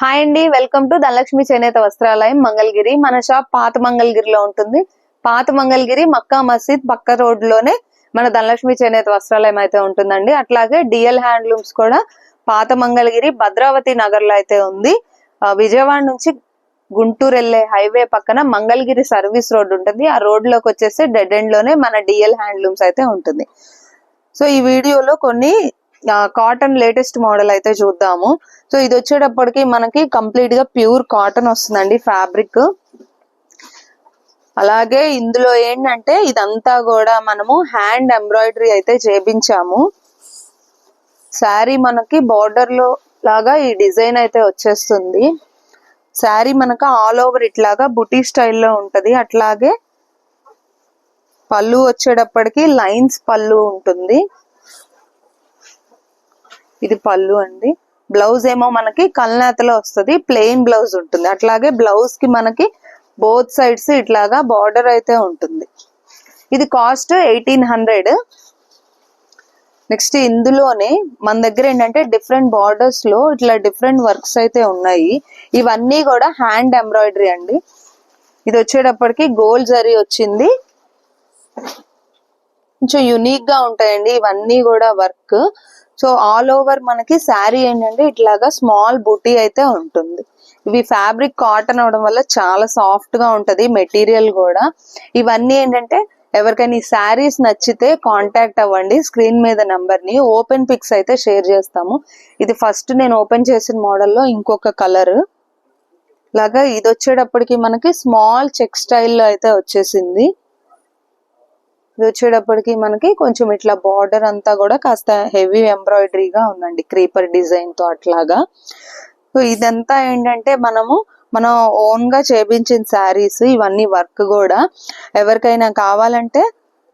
Hi అండి, welcome to Dhanalakshmi చేనేత వస్త్రాలయం మంగళగిరి. మన షాప్ పాత మంగళగిరిలో ఉంటుంది. పాత మంగళగిరి మక్కా మసీద్ పక్క రోడ్ లోనే మన ధనలక్ష్మి చేనేత వస్త్రాలయం అయితే ఉంటుందండి. అట్లాగే డిఎల్ హ్యాండ్లూమ్స్ కూడా పాత మంగళగిరి భద్రావతి నగర్ లో అయితే ఉంది. విజయవాడ నుంచి గుంటూరు వెళ్లే హైవే పక్కన మంగళగిరి సర్వీస్ రోడ్ ఉంటుంది. ఆ రోడ్ లోకి వచ్చేసి డెడ్ ఎండ్ లోనే మన డిఎల్ హ్యాండ్లూమ్స్ అయితే ఉంటుంది. సో ఈ వీడియోలో కొన్ని కాటన్ లేటెస్ట్ మోడల్ అయితే చూద్దాము. సో ఇది వచ్చేటప్పటికి మనకి కంప్లీట్ గా ప్యూర్ కాటన్ వస్తుందండి ఫ్యాబ్రిక్. అలాగే ఇందులో ఏంటంటే ఇదంతా కూడా మనము హ్యాండ్ ఎంబ్రాయిడరీ అయితే చేపించాము. శారీ మనకి బార్డర్ లో లాగా ఈ డిజైన్ అయితే వచ్చేస్తుంది. శారీ మనకు ఆల్ ఓవర్ ఇట్లాగా బుటీ స్టైల్లో ఉంటది. అట్లాగే పళ్ళు వచ్చేటప్పటికి లైన్స్ పళ్ళు ఉంటుంది. ఇది పళ్ళు అండి. బ్లౌజ్ ఏమో మనకి కల్నేతలో వస్తుంది, ప్లెయిన్ బ్లౌజ్ ఉంటుంది. అట్లాగే బ్లౌజ్ కి మనకి బోత్ సైడ్స్ ఇట్లాగా బార్డర్ అయితే ఉంటుంది. ఇది కాస్ట్ 1800. నెక్స్ట్ ఇందులోనే మన దగ్గర ఏంటంటే డిఫరెంట్ బార్డర్స్ లో ఇట్లా డిఫరెంట్ వర్క్స్ అయితే ఉన్నాయి. ఇవన్నీ కూడా హ్యాండ్ ఎంబ్రాయిడరీ అండి. ఇది వచ్చేటప్పటికి గోల్డ్ జరీ వచ్చింది. కొంచెం యునిక్ గా ఉంటాయండి ఇవన్నీ కూడా వర్క్. సో ఆల్ ఓవర్ మనకి శారీ ఏంటంటే ఇట్లాగా స్మాల్ బూటీ అయితే ఉంటుంది. ఇవి ఫ్యాబ్రిక్ కాటన్ అవడం వల్ల చాలా సాఫ్ట్ గా ఉంటది మెటీరియల్ కూడా. ఇవన్నీ ఏంటంటే ఎవరికైనా ఈ శారీస్ నచ్చితే కాంటాక్ట్ అవ్వండి. స్క్రీన్ మీద నంబర్ ని ఓపెన్ పిక్స్ అయితే షేర్ చేస్తాము. ఇది ఫస్ట్ నేను ఓపెన్ చేసిన మోడల్లో ఇంకొక కలర్ లాగా. ఇది వచ్చేటప్పటికి మనకి స్మాల్ చెక్ స్టైల్లో అయితే వచ్చేసింది. ఇది వచ్చేటప్పటికి మనకి కొంచెం ఇట్లా బార్డర్ అంతా కూడా కాస్త హెవీ ఎంబ్రాయిడరీగా ఉందండి, క్రీపర్ డిజైన్ తో అట్లాగా. సో ఇదంతా ఏంటంటే మనం ఓన్ గా చేపించిన శారీస్. ఇవన్నీ వర్క్ కూడా ఎవరికైనా కావాలంటే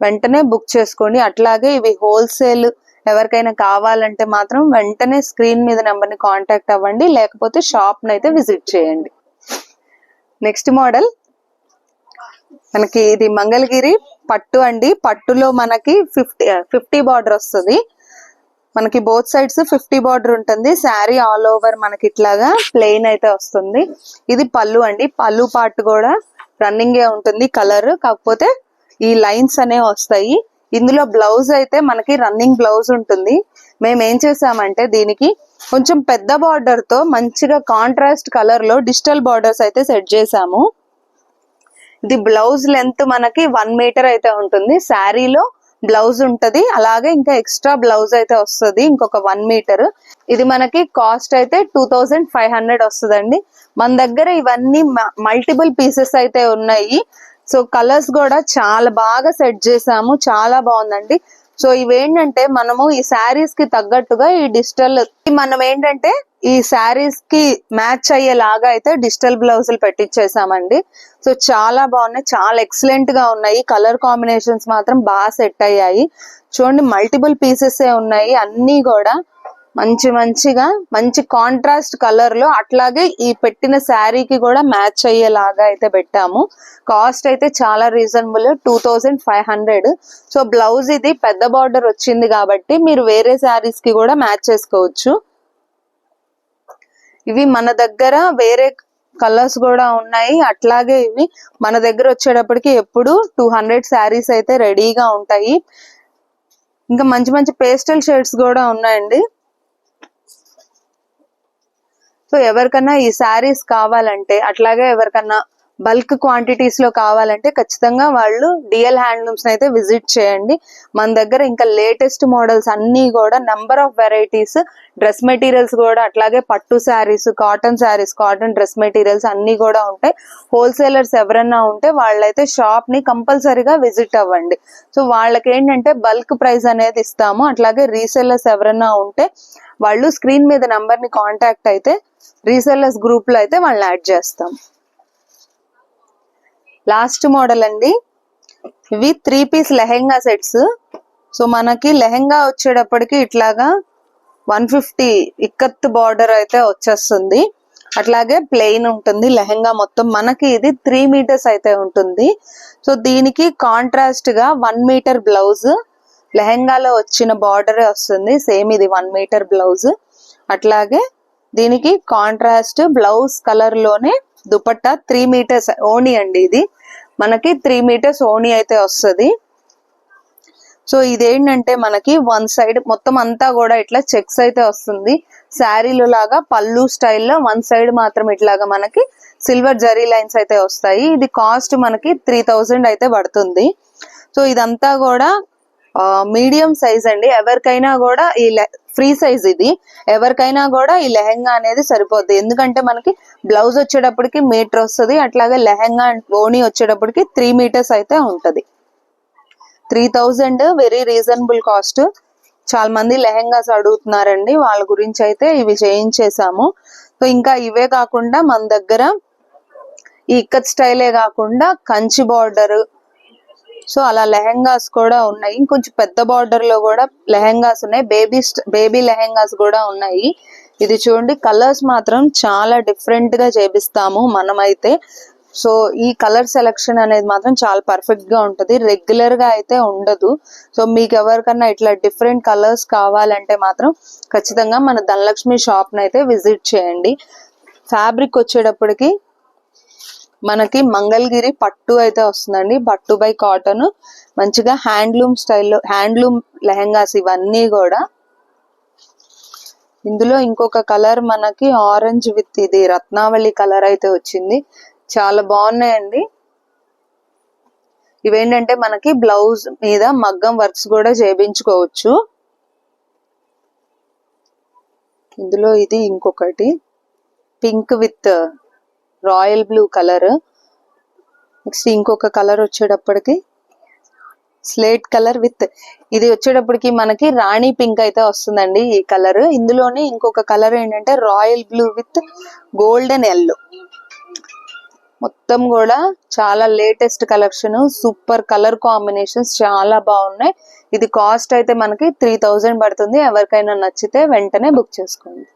వెంటనే బుక్ చేసుకోండి. అట్లాగే ఇవి హోల్సేల్ ఎవరికైనా కావాలంటే మాత్రం వెంటనే స్క్రీన్ మీద నెంబర్ ని కాంటాక్ట్ అవ్వండి, లేకపోతే షాప్ ని అయితే విజిట్ చేయండి. నెక్స్ట్ మోడల్ మనకి ఇది మంగళగిరి పట్టు అండి. పట్టులో మనకి 50 బార్డర్ వస్తుంది. మనకి బోత్ సైడ్స్ 50 బార్డర్ ఉంటుంది. శారీ ఆల్ ఓవర్ మనకి ఇట్లాగా ప్లెయిన్ అయితే వస్తుంది. ఇది పళ్ళు అండి. పళ్ళు పార్ట్ కూడా రన్నింగ్ ఉంటుంది కలర్, కాకపోతే ఈ లైన్స్ అనేవి వస్తాయి. ఇందులో బ్లౌజ్ అయితే మనకి రన్నింగ్ బ్లౌజ్ ఉంటుంది. మేము ఏం చేసామంటే దీనికి కొంచెం పెద్ద బార్డర్ తో మంచిగా కాంట్రాస్ట్ కలర్ లో డిజిటల్ బార్డర్స్ అయితే సెట్ చేసాము. ఇది బ్లౌజ్ లెంత్ మనకి 1 మీటర్ అయితే ఉంటుంది. శారీలో బ్లౌజ్ ఉంటది, అలాగే ఇంకా ఎక్స్ట్రా బ్లౌజ్ అయితే వస్తుంది ఇంకొక 1 మీటర్. ఇది మనకి కాస్ట్ అయితే 2500 వస్తుందండి. మన దగ్గర ఇవన్నీ మల్టిపుల్ పీసెస్ అయితే ఉన్నాయి. సో కలర్స్ కూడా చాలా బాగా సెట్ చేసాము, చాలా బాగుందండి. సో ఇవేంటంటే మనము ఈ శారీస్ కి తగ్గట్టుగా ఈ డిజిటల్ మనం ఏంటంటే ఈ శారీస్ కి మ్యాచ్ అయ్యేలాగా అయితే డిజిటల్ బ్లౌజులు పెట్టించేసామండి. సో చాలా బాగున్నాయి, చాలా ఎక్సలెంట్ గా ఉన్నాయి. కలర్ కాంబినేషన్స్ మాత్రం బాగా సెట్ అయ్యాయి. చూడండి మల్టిపుల్ పీసెస్ ఉన్నాయి, అన్ని కూడా మంచిగా మంచి కాంట్రాస్ట్ కలర్ లో. అట్లాగే ఈ పెట్టిన శారీకి కూడా మ్యాచ్ అయ్యేలాగా అయితే పెట్టాము. కాస్ట్ అయితే చాలా రీజనబుల్, 2500. సో బ్లౌజ్ ఇది పెద్ద బార్డర్ వచ్చింది కాబట్టి మీరు వేరే శారీస్ కి కూడా మ్యాచ్ చేసుకోవచ్చు. ఇవి మన దగ్గర వేరే కలర్స్ కూడా ఉన్నాయి. అట్లాగే ఇవి మన దగ్గర వచ్చేటప్పటికి ఎప్పుడు 200 శారీస్ అయితే రెడీగా ఉంటాయి. ఇంకా మంచి మంచి పేస్టల్ షేడ్స్ కూడా ఉన్నాయండి. సో ఎవరికన్నా ఈ శారీస్ కావాలంటే, అట్లాగే ఎవరికన్నా బల్క్ క్వాంటిటీస్ లో కావాలంటే ఖచ్చితంగా వాళ్ళు డిఎల్ హ్యాండ్లూమ్స్ అయితే విజిట్ చేయండి. మన దగ్గర ఇంకా లేటెస్ట్ మోడల్స్ అన్ని కూడా number of varieties, dress materials కూడా, అట్లాగే పట్టు శారీస్, కాటన్ డ్రెస్ మెటీరియల్స్ అన్ని కూడా ఉంటాయి. హోల్సేలర్స్ ఎవరన్నా ఉంటే వాళ్ళైతే షాప్ ని కంపల్సరీగా విజిట్ అవ్వండి. సో వాళ్ళకి ఏంటంటే బల్క్ ప్రైస్ అనేది ఇస్తాము. అట్లాగే రీసెల్లర్స్ ఎవరన్నా ఉంటే వాళ్ళు స్క్రీన్ మీద నంబర్ ని కాంటాక్ట్ అయితే రీసెల్లర్స్ గ్రూప్ లో అయితే వాళ్ళని యాడ్ చేస్తాం. లాస్ట్ మోడల్ అండి, ఇవి 3 పీస్ లెహెంగా సెట్స్. సో మనకి లెహెంగా వచ్చేటప్పటికి ఇట్లాగా 150 ఇక్కత్ బార్డర్ అయితే వచ్చేస్తుంది. అట్లాగే ప్లెయిన్ ఉంటుంది లెహెంగా మొత్తం. మనకి ఇది 3 మీటర్స్ అయితే ఉంటుంది. సో దీనికి కాంట్రాస్ట్ గా 1 మీటర్ బ్లౌజ్, లెహెంగాలో వచ్చిన బార్డరే వస్తుంది. సేమ్ ఇది 1 మీటర్ బ్లౌజ్. అట్లాగే దీనికి కాంట్రాస్ట్ బ్లౌజ్ కలర్ లోనే దుపట్టా 3 మీటర్స్ ఓణి అండి. ఇది మనకి 3 మీటర్స్ ఓణి అయితే వస్తుంది. సో ఇదేంటంటే మనకి వన్ సైడ్ మొత్తం అంతా కూడా ఇట్లా చెక్స్ అయితే వస్తుంది. శారీలు లాగా పళ్ళు స్టైల్లో వన్ సైడ్ మాత్రం ఇట్లాగా మనకి సిల్వర్ జరీ లైన్స్ అయితే వస్తాయి. ఇది కాస్ట్ మనకి 3000 అయితే పడుతుంది. సో ఇదంతా కూడా మీడియం సైజ్ అండి. ఎవరికైనా కూడా ఈ ఫ్రీ సైజ్ ఇది, ఎవరికైనా కూడా ఈ లెహెంగా అనేది సరిపోద్ది. ఎందుకంటే మనకి బ్లౌజ్ వచ్చేటప్పటికి మీటర్ వస్తుంది, అట్లాగే లెహెంగా ఓణి వచ్చేటప్పటికి 3 మీటర్స్ అయితే ఉంటది. 3000 వెరీ రీజనబుల్ కాస్ట్. చాలా మంది లెహెంగాస్ అడుగుతున్నారండి, వాళ్ళ గురించి అయితే ఇవి చేయించేసాము. సో ఇంకా ఇవే కాకుండా మన దగ్గర ఈ ఇక్కత్ స్టైలే కాకుండా కంచి బార్డర్, సో అలా లెహెంగాస్ కూడా ఉన్నాయి. ఇంకొంచెం పెద్ద బార్డర్ లో కూడా లెహెంగాస్ ఉన్నాయి. బేబీ లెహెంగాస్ కూడా ఉన్నాయి. ఇది చూడండి, కలర్స్ మాత్రం చాలా డిఫరెంట్ గా చేపిస్తాము మనమైతే. సో ఈ కలర్ సెలెక్షన్ అనేది మాత్రం చాలా పర్ఫెక్ట్ గా ఉంటది, రెగ్యులర్ గా అయితే ఉండదు. సో మీకు ఎవరికన్నా ఇట్లా డిఫరెంట్ కలర్స్ కావాలంటే మాత్రం ఖచ్చితంగా మన ధనలక్ష్మి షాప్ నైతే విజిట్ చేయండి. ఫ్యాబ్రిక్ వచ్చేటప్పటికి మనకి మంగళగిరి పట్టు అయితే వస్తుందండి. పట్టు బై కాటన్, మంచిగా హ్యాండ్లూమ్ స్టైల్లో హ్యాండ్లూమ్ లెహెంగాస్ ఇవన్నీ కూడా. ఇందులో ఇంకొక కలర్ మనకి ఆరెంజ్ విత్ ఇది రత్నావళి కలర్ అయితే వచ్చింది. చాలా బాగున్నాయండి. ఇవేంటంటే మనకి బ్లౌజ్ మీద మగ్గం వర్క్స్ కూడా చేయించుకోవచ్చు. ఇందులో ఇది ఇంకొకటి pink with royal blue colour. Next ఇంకొక కలర్ వచ్చేటప్పటికి స్లేట్ కలర్ విత్ ఇది వచ్చేటప్పటికి మనకి రాణి పింక్ అయితే వస్తుందండి ఈ కలర్. ఇందులోనే ఇంకొక కలర్ ఏంటంటే royal blue with golden yellow. మొత్తం కూడా చాలా latest collection, super colour combinations చాలా బాగున్నాయి. ఇది కాస్ట్ అయితే మనకి 3000 పడుతుంది. ఎవరికైనా నచ్చితే వెంటనే బుక్ చేసుకోండి.